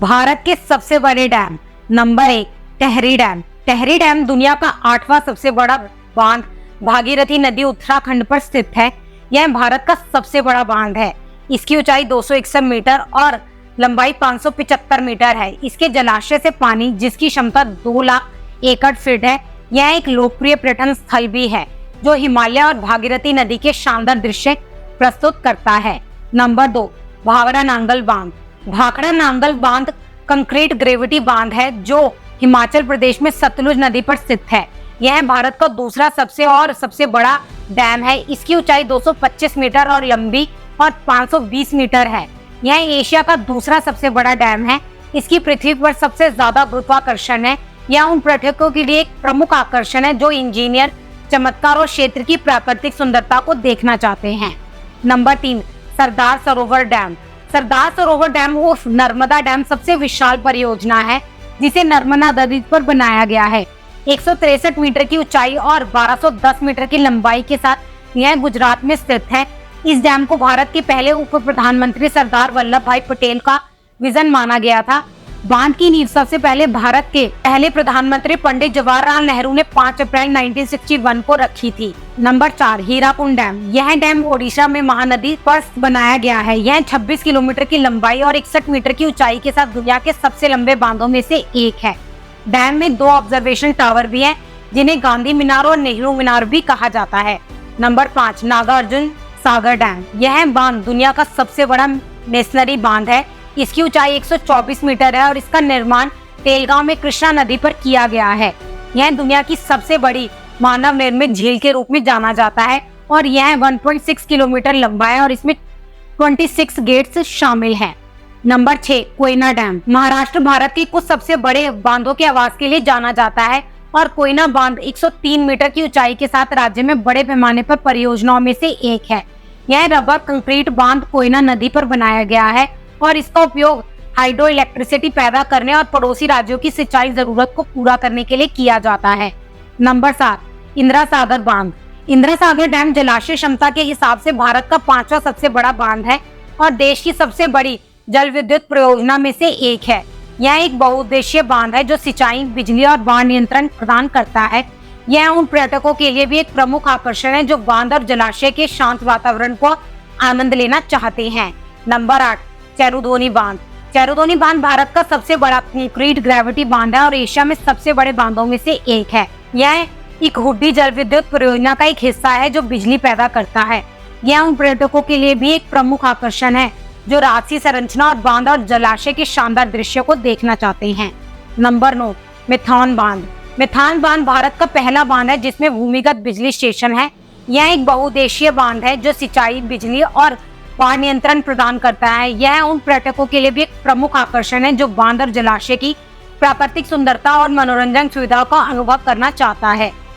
भारत के सबसे बड़े dam. Number 1, Tehri dam. Tehri dam दुनिया का 8वां सबसे बड़ा बांध भागीरथी नदी उत्तराखंड पर स्थित है। यह भारत का सबसे बड़ा बांध है। इसकी ऊंचाई 261 मीटर और लंबाई 575 मीटर है। इसके जलाशय से पानी, जिसकी क्षमता 2 लाख एकड़ फीट है, यह एक लोकप्रिय पर्यटन स्थल भी है जो हिमालय और भागीरथी नदी के शानदार दृश्य प्रस्तुत करता है। नंबर 2, भाखड़ा नांगल बांध। भाखड़ा नांगल बांध कंक्रीट ग्रेविटी बांध है जो हिमाचल प्रदेश में सतलुज नदी पर स्थित है। यह भारत का दूसरा सबसे बड़ा डैम है। इसकी ऊंचाई 225 मीटर और लंबी और 520 मीटर है। यह एशिया का दूसरा सबसे बड़ा डैम है। इसकी पृथ्वी पर सबसे ज्यादा गुरुत्वाकर्षण है। यह उन पर्यटकों के लिए एक प्रमुख आकर्षण है जो इंजीनियर चमत्कार और क्षेत्र की प्राकृतिक सुंदरता को देखना चाहते हैं। Number 3, Sardar Sarovar dam. Sardar Sarovar dam उर्फ नर्मदा डैम सबसे विशाल परियोजना है जिसे नर्मदा नदी पर बनाया गया है। 163 मीटर की ऊंचाई और 1210 मीटर की लंबाई के साथ यह गुजरात में स्थित है। इस डैम को भारत के पहले उप प्रधानमंत्री सरदार वल्लभ भाई पटेल का विजन माना गया था। बांध की नींव सबसे पहले भारत के पहले प्रधानमंत्री पंडित जवाहरलाल नेहरू ने 5 अप्रैल 1961 को रखी थी। Number 4, Hirakud dam. यह डैम ओडिशा में महानदी पर बनाया गया है। यह 26 किलोमीटर की लंबाई और 61 मीटर की ऊंचाई के साथ दुनिया के सबसे लंबे बांधों में से एक है। डैम में 2 ऑब्जर्वेशन टावर भी हैं जिन्हें गांधी मीनार और नेहरू मीनार भी कहा जाता है। Number 5, Nagarjuna Sagar dam. यह बांध दुनिया का सबसे बड़ा मेसनरी बांध है। इसकी ऊंचाई 124 मीटर है और इसका निर्माण तेलगांव में कृष्णा नदी पर किया गया है। यह दुनिया की सबसे बड़ी मानव निर्मित झील के रूप में जाना जाता है और यह 1.6 किलोमीटर लंबा है और इसमें 26 गेट्स शामिल हैं। Number 6, Koyna dam. महाराष्ट्र भारत के कुछ सबसे बड़े बांधों के आवास के लिए जाना जाता है और कोयना बांध 103 मीटर की ऊंचाई के साथ राज्य में बड़े पैमाने पर परियोजनाओं में से एक है। यह रबर कंक्रीट बांध कोयना नदी पर बनाया गया है और इसका उपयोग हाइड्रो इलेक्ट्रिसिटी पैदा करने और पड़ोसी राज्यों की सिंचाई जरूरत को पूरा करने के लिए किया जाता है। नंबर 7, इंदिरा सागर बांध। इंदिरा सागर डैम जलाशय क्षमता के हिसाब से भारत का 5वां सबसे बड़ा बांध है और देश की सबसे बड़ी जल विद्युत परियोजना में से एक है। यह एक बहुउद्देशीय बांध है जो सिंचाई, बिजली और बाढ़ नियंत्रण प्रदान करता है। यह उन पर्यटकों के लिए भी एक प्रमुख आकर्षण है जो बांध और जलाशय के शांत वातावरण को आनंद लेना चाहते हैं। नंबर 8, चेरुधोनी बांध। चेरुधोनी बांध भारत का सबसे बड़ा कंक्रीट ग्रेविटी बांध है और एशिया में सबसे बड़े बांधों में से एक है। यह एक हुड्डी जल विद्युत परियोजना का एक हिस्सा है जो बिजली पैदा करता है। यह उन पर्यटकों के लिए भी एक प्रमुख आकर्षण है जो राजसी संरचना और बांध और जलाशय के शानदार दृश्य को देखना चाहते हैं। नंबर 9, मिथान बांध। मिथान बांध भारत का पहला बांध है जिसमें भूमिगत बिजली स्टेशन है। यह एक बहुउद्देशीय बांध है जो सिंचाई, बिजली और बाढ़ नियंत्रण प्रदान करता है। यह उन पर्यटकों के लिए भी एक प्रमुख आकर्षण है जो बांध और जलाशय की प्राकृतिक सुंदरता और मनोरंजन सुविधाओं का अनुभव करना चाहता है।